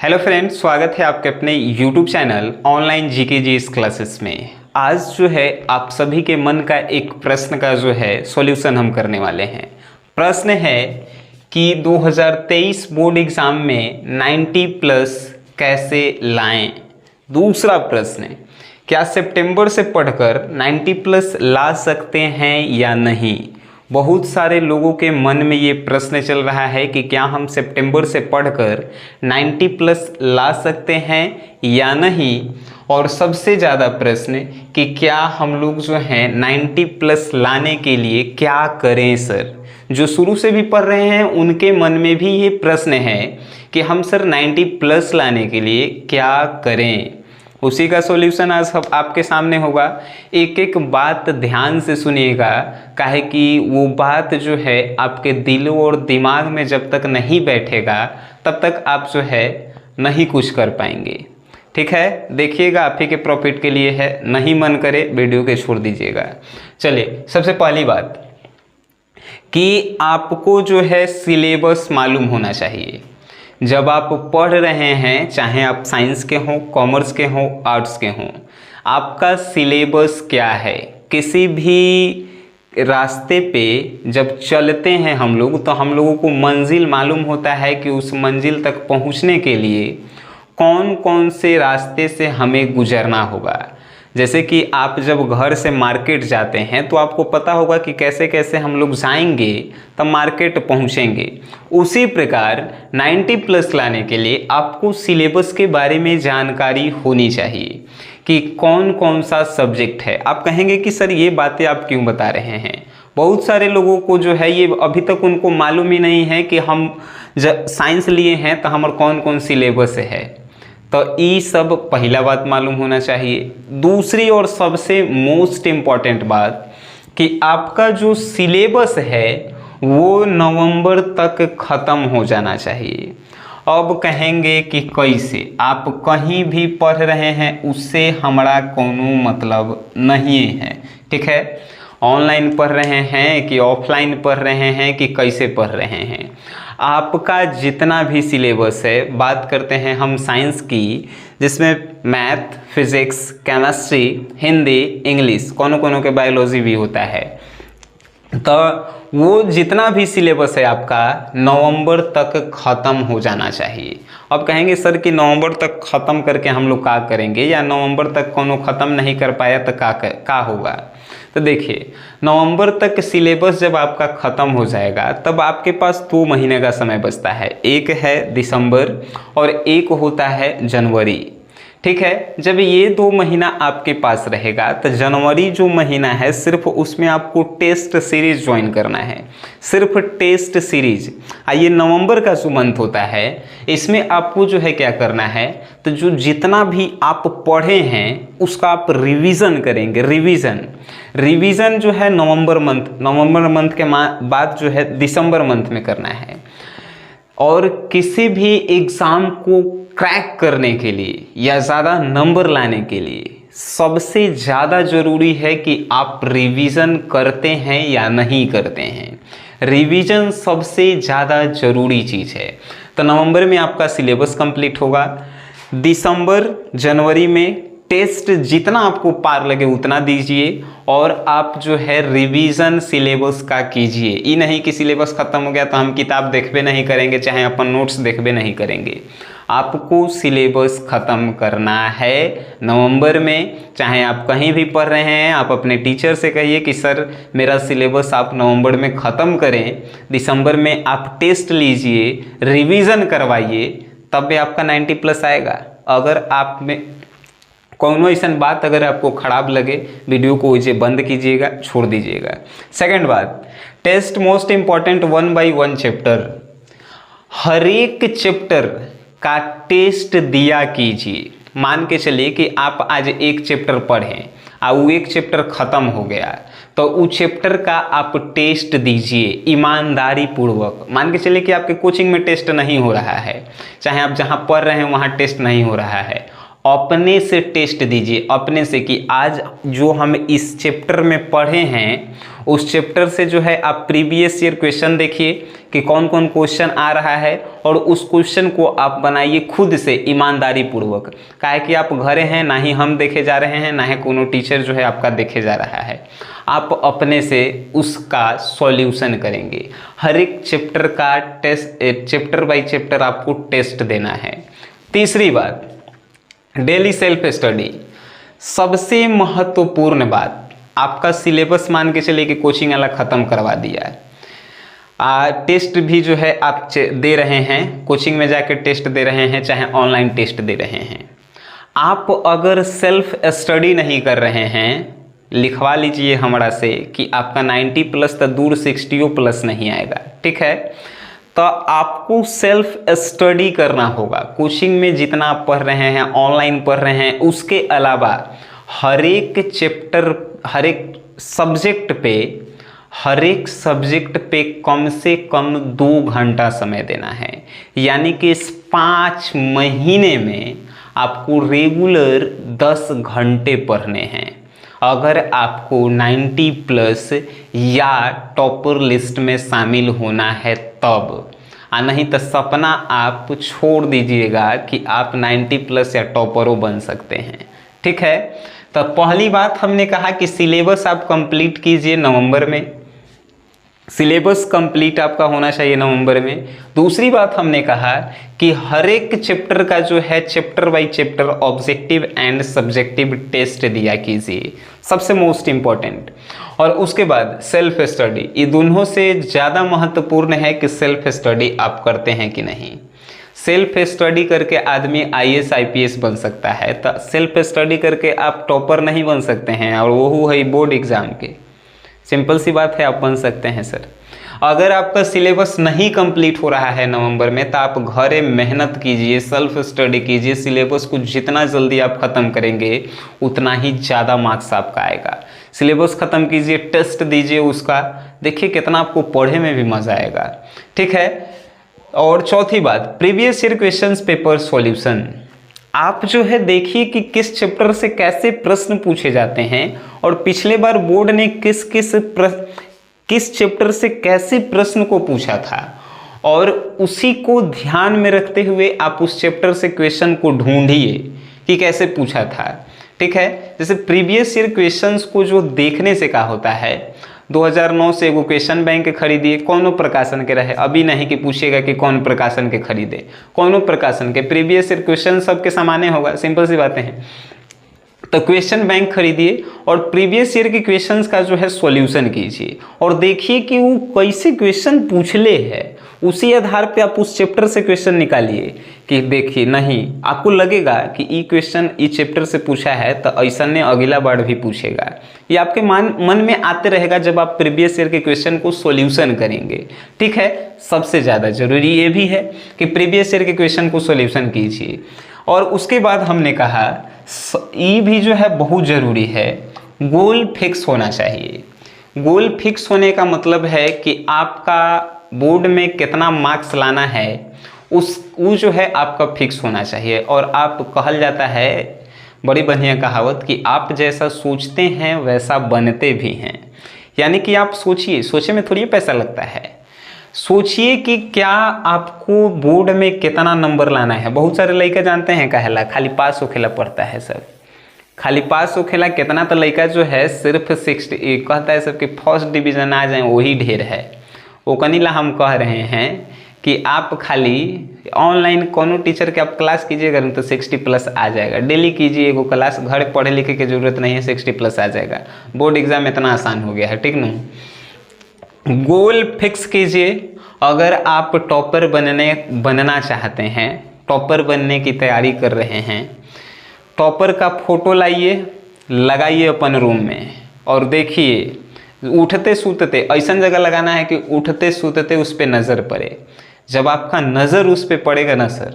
Hello friends, स्वागत है आपके अपने YouTube channel online GK GS classes में। आज जो है आप सभी के मन का एक प्रश्न का जो है सॉल्यूशन हम करने वाले हैं। प्रश्न है कि 2023 बोर्ड एग्जाम में 90 प्लस कैसे लाएं। दूसरा प्रश्न है, क्या सितंबर से पढ़कर 90 प्लस ला सकते हैं या नहीं। बहुत सारे लोगों के मन में ये प्रश्न चल रहा है कि क्या हम सितंबर से पढ़कर 90 प्लस ला सकते हैं या नहीं। और सबसे ज़्यादा प्रश्न कि क्या हम लोग जो हैं 90 प्लस लाने के लिए क्या करें सर। जो शुरू से भी पढ़ रहे हैं उनके मन में भी ये प्रश्न है कि हम सर 90 प्लस लाने के लिए क्या करें। उसी का सॉल्यूशन आज आपके सामने होगा। एक एक बात ध्यान से सुनिएगा, काहे कि वो बात जो है आपके दिल और दिमाग में जब तक नहीं बैठेगा तब तक आप जो है नहीं कुछ कर पाएंगे। ठीक है, देखिएगा, आप ही के प्रॉफिट के लिए है। नहीं मन करे वीडियो के छोड़ दीजिएगा। चलिए, सबसे पहली बात कि आपको जो है सिलेबस मालूम होना चाहिए। जब आप पढ़ रहे हैं, चाहे आप साइंस के हों, कॉमर्स के हों, आर्ट्स के हों, आपका सिलेबस क्या है। किसी भी रास्ते पे जब चलते हैं हम लोग तो हम लोगों को मंजिल मालूम होता है कि उस मंजिल तक पहुंचने के लिए कौन कौन से रास्ते से हमें गुजरना होगा। जैसे कि आप जब घर से मार्केट जाते हैं तो आपको पता होगा कि कैसे कैसे हम लोग जाएंगे तब मार्केट पहुंचेंगे। उसी प्रकार 90 प्लस लाने के लिए आपको सिलेबस के बारे में जानकारी होनी चाहिए कि कौन कौन सा सब्जेक्ट है। आप कहेंगे कि सर ये बातें आप क्यों बता रहे हैं। बहुत सारे लोगों को जो है ये अभी तक उनको मालूम ही नहीं है कि हम जब साइंस लिए हैं तो हमारा कौन कौन सिलेबस है। तो ये सब पहला बात मालूम होना चाहिए। दूसरी और सबसे मोस्ट इम्पॉर्टेंट बात कि आपका जो सिलेबस है वो नवंबर तक ख़त्म हो जाना चाहिए। अब कहेंगे कि कैसे, आप कहीं भी पढ़ रहे हैं उससे हमारा कोनो मतलब नहीं है। ठीक है, ऑनलाइन पढ़ रहे हैं कि ऑफलाइन पढ़ रहे हैं कि कैसे पढ़ रहे हैं, आपका जितना भी सिलेबस है, बात करते हैं हम साइंस की, जिसमें math, physics, chemistry, Hindi, English, कोनो के बायोलॉजी भी होता है, तो वो जितना भी सिलेबस है आपका नवंबर तक ख़त्म हो जाना चाहिए। अब कहेंगे सर कि नवंबर तक ख़त्म करके हम लोग क्या करेंगे, या नवंबर तक कोनो ख़त्म नहीं कर पाया तो क्या होगा। तो देखिए, नवंबर तक सिलेबस जब आपका ख़त्म हो जाएगा तब आपके पास 2 महीने का समय बचता है। एक है दिसंबर और एक होता है जनवरी। ठीक है, जब ये 2 महीना आपके पास रहेगा तो जनवरी जो महीना है सिर्फ उसमें आपको टेस्ट सीरीज ज्वाइन करना है, सिर्फ टेस्ट सीरीज। ये नवंबर का जो मंथ होता है इसमें आपको जो है क्या करना है, तो जो जितना भी आप पढ़े हैं उसका आप रिवीजन करेंगे। रिवीजन जो है नवंबर मंथ के बाद जो है दिसंबर मंथ में करना है। और किसी भी एग्ज़ाम को क्रैक करने के लिए या ज़्यादा नंबर लाने के लिए सबसे ज़्यादा ज़रूरी है कि आप रिवीजन करते हैं या नहीं करते हैं। रिवीजन सबसे ज़्यादा ज़रूरी चीज़ है। तो नवंबर में आपका सिलेबस कंप्लीट होगा, दिसंबर जनवरी में टेस्ट जितना आपको पार लगे उतना दीजिए, और आप जो है रिवीजन सिलेबस का कीजिए। ये नहीं कि सिलेबस ख़त्म हो गया तो हम किताब देखबे नहीं करेंगे, चाहे अपन नोट्स देखबे नहीं करेंगे। आपको सिलेबस ख़त्म करना है नवंबर में। चाहे आप कहीं भी पढ़ रहे हैं, आप अपने टीचर से कहिए कि सर मेरा सिलेबस आप नवंबर में ख़त्म करें, दिसंबर में आप टेस्ट लीजिए, रिवीजन करवाइए, तब भी आपका 90 प्लस आएगा। अगर आप में कोनो ऐसा बात अगर आपको ख़राब लगे, वीडियो को वैसे बंद कीजिएगा, छोड़ दीजिएगा। सेकंड बात, test most important 1 by 1 chapter, हर एक चैप्टर का टेस्ट दिया कीजिए। मान के चलिए कि आप आज एक चैप्टर पढ़ें और वो एक चैप्टर ख़त्म हो गया तो उस चैप्टर का आप टेस्ट दीजिए ईमानदारी पूर्वक। मान के चलिए कि आपके कोचिंग में टेस्ट नहीं हो रहा है, चाहे आप जहाँ पढ़ रहे हैं वहाँ टेस्ट नहीं हो रहा है, अपने से टेस्ट दीजिए, अपने से, कि आज जो हम इस चैप्टर में पढ़े हैं उस चैप्टर से जो है आप प्रीवियस ईयर क्वेश्चन देखिए कि कौन कौन क्वेश्चन आ रहा है, और उस क्वेश्चन को आप बनाइए खुद से ईमानदारी पूर्वक। काहे कि आप घरे हैं, ना ही हम देखे जा रहे हैं, ना ही कोनो टीचर जो है आपका देखे जा रहा है। आप अपने से उसका सॉल्यूशन करेंगे। हर एक चैप्टर का टेस्ट, चैप्टर बाय चैप्टर आपको टेस्ट देना है। तीसरी बात, डेली सेल्फ स्टडी। सबसे महत्वपूर्ण बात, आपका सिलेबस मान के चलिए कि कोचिंग वाला ख़त्म करवा दिया है, टेस्ट भी जो है आप दे रहे हैं, कोचिंग में जाकर टेस्ट दे रहे हैं, चाहे ऑनलाइन टेस्ट दे रहे हैं। आप अगर सेल्फ स्टडी नहीं कर रहे हैं, लिखवा लीजिए हमरा से कि आपका 90 प्लस तो दूर 60 प्लस नहीं आएगा, ठीक है। तो आपको सेल्फ स्टडी करना होगा। कोचिंग में जितना आप पढ़ रहे हैं, ऑनलाइन पढ़ रहे हैं, उसके अलावा हर एक चैप्टर, हर एक सब्जेक्ट पे कम से कम 2 घंटा समय देना है। यानी कि इस 5 महीने में आपको रेगुलर 10 घंटे पढ़ने हैं, अगर आपको 90 प्लस या टॉपर लिस्ट में शामिल होना है तब। नहीं तो सपना आप छोड़ दीजिएगा कि आप 90 प्लस या टॉपरों बन सकते हैं, ठीक है। तो पहली बात हमने कहा कि सिलेबस आप कंप्लीट कीजिए नवंबर में, सिलेबस कंप्लीट आपका होना चाहिए नवंबर में। दूसरी बात हमने कहा कि हर एक चैप्टर का जो है chapter by chapter objective and subjective test दिया कीजिए, सबसे मोस्ट इम्पॉर्टेंट। और उसके बाद सेल्फ स्टडी, ये दोनों से ज़्यादा महत्वपूर्ण है कि सेल्फ स्टडी आप करते हैं कि नहीं। सेल्फ स्टडी करके आदमी IAS IPS बन सकता है, तो सेल्फ स्टडी करके आप टॉपर नहीं बन सकते हैं, और वो है बोर्ड एग्जाम के। सिंपल सी बात है, आप बन सकते हैं सर। अगर आपका सिलेबस नहीं कंप्लीट हो रहा है नवंबर में, तो आप घरे मेहनत कीजिए, सेल्फ स्टडी कीजिए। सिलेबस को जितना जल्दी आप ख़त्म करेंगे उतना ही ज़्यादा मार्क्स आपका आएगा। सिलेबस ख़त्म कीजिए, टेस्ट दीजिए उसका, देखिए कितना आपको पढ़े में भी मज़ा आएगा, ठीक है। और चौथी बात, previous year questions paper solution. आप जो है देखिए कि किस चैप्टर से कैसे प्रश्न पूछे जाते हैं, और पिछले बार बोर्ड ने किस चैप्टर से कैसे प्रश्न को पूछा था, और उसी को ध्यान में रखते हुए आप उस चैप्टर से क्वेश्चन को ढूंढिए कि कैसे पूछा था, ठीक है। जैसे प्रीवियस ईयर क्वेश्चंस को जो देखने से क्या होता है, 2009 से एगो क्वेश्चन बैंक के खरीदिए, कौनो प्रकाशन के रहे, अभी नहीं कि पूछेगा कि कौन प्रकाशन के खरीदे, कौनो प्रकाशन के। प्रीवियस ईयर क्वेश्चन सबके सामान्य होगा, सिंपल सी बातें हैं। तो क्वेश्चन बैंक खरीदिए और प्रीवियस ईयर के क्वेश्चंस का जो है सॉल्यूशन कीजिए, और देखिए कि वो कैसे क्वेश्चन पूछले है। उसी आधार पे आप उस चैप्टर से क्वेश्चन निकालिए कि देखिए, नहीं आपको लगेगा कि ये क्वेश्चन इस चैप्टर से पूछा है तो ऐसा ने अगला बार भी पूछेगा। ये आपके मन में आते रहेगा जब आप प्रीवियस ईयर के क्वेश्चन को सॉल्यूशन करेंगे, ठीक है। सबसे ज़्यादा जरूरी ये भी है कि प्रीवियस ईयर के क्वेश्चन को सॉल्यूशन कीजिए। और उसके बाद हमने कहा ये भी जो है बहुत ज़रूरी है, गोल फिक्स होना चाहिए। गोल फिक्स होने का मतलब है कि आपका बोर्ड में कितना मार्क्स लाना है वो जो है आपका फिक्स होना चाहिए। और आप कहल जाता है, बड़ी बढ़िया कहावत, कि आप जैसा सोचते हैं वैसा बनते भी हैं। यानी कि आप सोचिए, सोचे में थोड़ी पैसा लगता है। सोचिए कि क्या आपको बोर्ड में कितना नंबर लाना है। बहुत सारे लड़का जानते हैं कहला खाली पास होखेला पढ़ता है सर, खाली पास होखेला। कितना तो लड़का जो है सिर्फ 60 कहता है सबके फर्स्ट डिवीज़न आ जाए वही ढेर है। वो कनीला हम कह रहे हैं कि आप खाली ऑनलाइन कोनो टीचर के आप क्लास कीजिएगा तो 60 प्लस आ जाएगा। डेली कीजिए एगो क्लास, घर पढ़े लिखे की जरूरत नहीं है, 60 प्लस आ जाएगा। बोर्ड एग्जाम इतना आसान हो गया है, ठीक ना। गोल फिक्स कीजिए। अगर आप टॉपर बनना चाहते हैं, टॉपर बनने की तैयारी कर रहे हैं, टॉपर का फोटो लाइए, लगाइए अपन रूम में, और देखिए उठते सूतते ऐसा जगह लगाना है कि उठते सूतते उस पर नज़र पड़े। जब आपका नज़र उस पर पड़ेगा ना सर,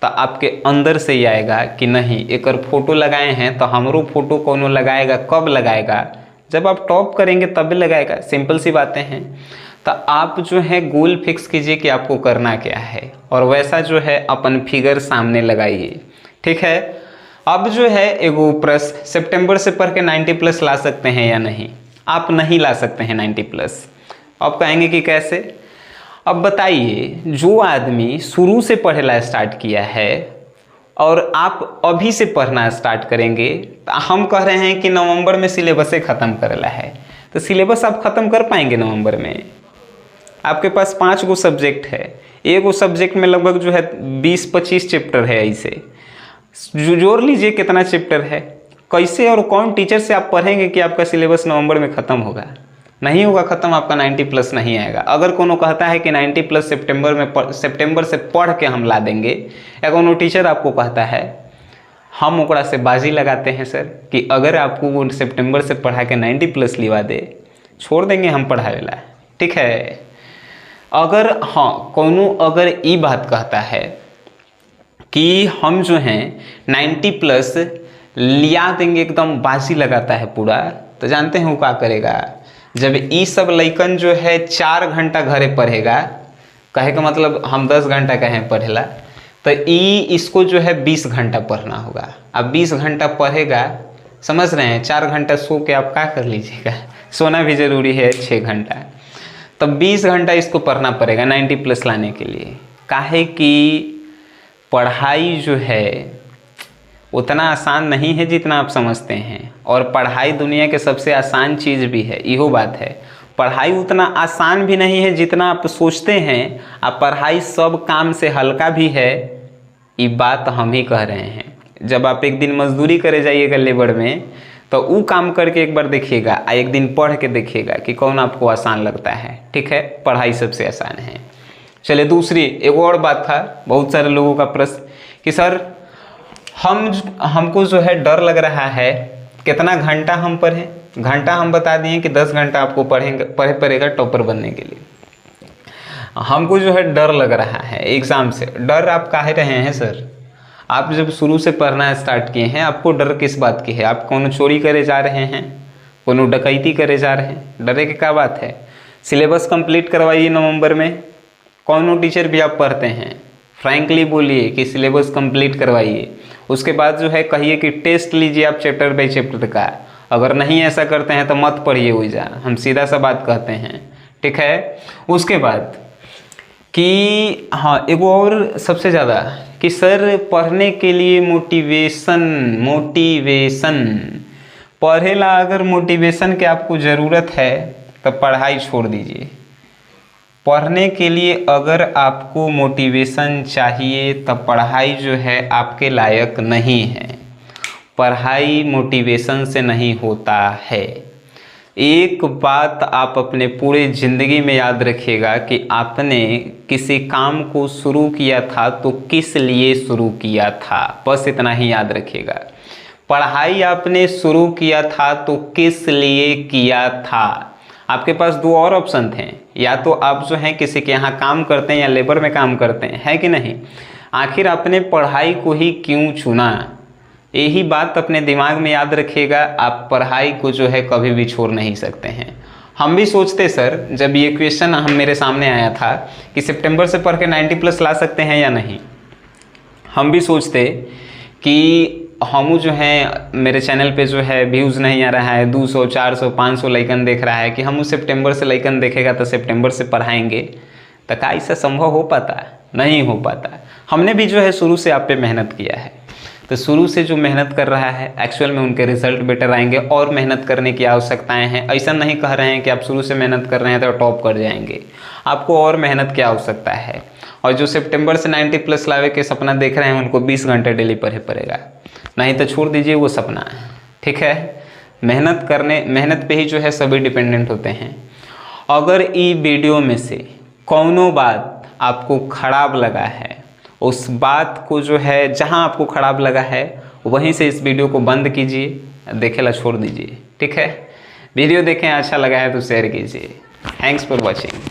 तो आपके अंदर से ही आएगा कि नहीं एक फोटो लगाए हैं तो हमरो फोटो कौन लगाएगा। कब लगाएगा? जब आप टॉप करेंगे तब लगाएगा। सिंपल सी बातें हैं। तो आप जो है गोल फिक्स कीजिए कि आपको करना क्या है, और वैसा जो है अपन फिगर सामने लगाइए, ठीक है। अब जो है एगो प्रश्न, सितंबर से पढ़ के 90 प्लस ला सकते हैं या नहीं? आप नहीं ला सकते हैं 90 प्लस। आप कहेंगे कि कैसे? अब बताइए, जो आदमी शुरू से पढ़ना स्टार्ट किया है और आप अभी से पढ़ना स्टार्ट करेंगे, हम कह रहे हैं कि नवंबर में सिलेबस ख़त्म करेला है, तो सिलेबस आप ख़त्म कर पाएंगे नवंबर में? आपके पास 5 गो सब्जेक्ट है, एक सब्जेक्ट में लगभग जो है 20-25 चैप्टर है। ऐसे जोड़ लीजिए कितना चैप्टर है। कैसे और कौन टीचर से आप पढ़ेंगे कि आपका सिलेबस नवंबर में ख़त्म होगा? नहीं होगा ख़त्म, आपका 90 प्लस नहीं आएगा। अगर कोनो कहता है कि 90 प्लस सितंबर से पढ़ के हम ला देंगे, या कोनो टीचर आपको कहता है, हम ओकरा से बाजी लगाते हैं सर कि अगर आपको वो सितंबर से पढ़ा के 90 प्लस लिवा दे, छोड़ देंगे हम पढ़ावेला। ठीक है। अगर हाँ कोनो अगर ये बात कहता है कि हम जो हैं 90 प्लस लिया देंगे, एकदम बाजी लगाता है पूरा, तो जानते हैं वो क्या करेगा? जब ये सब लइकन जो है 4 घंटा घरे पढ़ेगा, कहे का मतलब हम 10 घंटा कहें पढ़ेला, तो इसको जो है 20 घंटा पढ़ना होगा। अब 20 घंटा पढ़ेगा, समझ रहे हैं? 4 घंटा सो के आप क्या कर लीजिएगा? सोना भी ज़रूरी है 6 घंटा, तब 20 घंटा इसको पढ़ना पड़ेगा 90 प्लस लाने के लिए। काहे कि पढ़ाई जो है उतना आसान नहीं है जितना आप समझते हैं, और पढ़ाई दुनिया के सबसे आसान चीज़ भी है, इहो बात है। पढ़ाई उतना आसान भी नहीं है जितना आप सोचते हैं, और पढ़ाई सब काम से हल्का भी है, ये बात हम ही कह रहे हैं। जब आप एक दिन मजदूरी करे जाइएगा लेबर में, तो वो काम करके एक बार देखिएगा, एक दिन पढ़ के देखिएगा कि कौन आपको आसान लगता है। ठीक है, पढ़ाई सबसे आसान है। चलिए दूसरी एक और बात था, बहुत सारे लोगों का प्रश्न कि सर हमको जो है डर लग रहा है, कितना घंटा हम पढ़ें? घंटा हम बता दिए कि 10 घंटा आपको पढ़े पड़ेगा टॉपर बनने के लिए। हमको जो है डर लग रहा है एग्ज़ाम से। डर आप काहे रहे हैं सर? आप जब शुरू से पढ़ना स्टार्ट किए हैं, आपको डर किस बात की है? आप कौन चोरी करे जा रहे हैं, कौन डकैती करे जा रहे हैं? डरे की क्या बात है? सिलेबस कंप्लीट करवाइए नवंबर में। कौन टीचर भी आप पढ़ते हैं, फ्रैंकली बोलिए कि सिलेबस कंप्लीट करवाइए। उसके बाद जो है कहिए कि टेस्ट लीजिए आप चैप्टर बाई चैप्टर का। अगर नहीं ऐसा करते हैं तो मत पढ़िए वैसा, हम सीधा सा बात कहते हैं। ठीक है। उसके बाद कि हाँ एगो और सबसे ज़्यादा कि सर पढ़ने के लिए मोटिवेशन पढ़ेला अगर मोटिवेशन की आपको ज़रूरत है तो पढ़ाई छोड़ दीजिए। पढ़ने के लिए अगर आपको मोटिवेशन चाहिए तब पढ़ाई जो है आपके लायक नहीं है। पढ़ाई मोटिवेशन से नहीं होता है। एक बात आप अपने पूरे ज़िंदगी में याद रखिएगा कि आपने किसी काम को शुरू किया था तो किस लिए शुरू किया था, बस इतना ही याद रखिएगा। पढ़ाई आपने शुरू किया था तो किस लिए किया था। आपके पास 2 और ऑप्शन थे, या तो आप जो हैं किसी के यहाँ काम करते हैं या लेबर में काम करते हैं, है कि नहीं? आखिर आपने पढ़ाई को ही क्यों चुना? यही बात अपने दिमाग में याद रखिएगा। आप पढ़ाई को जो है कभी भी छोड़ नहीं सकते हैं। हम भी सोचते सर, जब ये क्वेश्चन मेरे सामने आया था कि सितंबर से पढ़ के 90 प्लस ला सकते हैं या नहीं, हम भी सोचते कि हम जो है मेरे चैनल पे जो है व्यूज़ नहीं आ रहा है, 200 400 500 लाइकन देख रहा है, कि हम उस सितंबर से लाइकन देखेगा तो सितंबर से पढ़ाएंगे, तो क्या ऐसा संभव हो पाता? नहीं हो पाता। हमने भी जो है शुरू से आप पे मेहनत किया है, तो शुरू से जो मेहनत कर रहा है एक्चुअल में उनके रिजल्ट बेटर आएंगे। और मेहनत करने की आवश्यकताएं हैं। ऐसा नहीं कह रहे हैं कि आप शुरू से मेहनत कर रहे हैं तो टॉप कर जाएंगे, आपको और मेहनत की आवश्यकता है। और जो सितंबर से 90 प्लस लावे के सपना देख रहे हैं उनको 20 घंटे डेली पढ़े पड़ेगा, नहीं तो छोड़ दीजिए वो सपना। ठीक है। मेहनत पे ही जो है सभी डिपेंडेंट होते हैं। अगर ई वीडियो में से कौनो बात आपको खराब लगा है, उस बात को जो है जहां आपको खराब लगा है वहीं से इस वीडियो को बंद कीजिए, देखेला छोड़ दीजिए। ठीक है। वीडियो देखें, अच्छा लगा है तो शेयर कीजिए। Thanks for watching.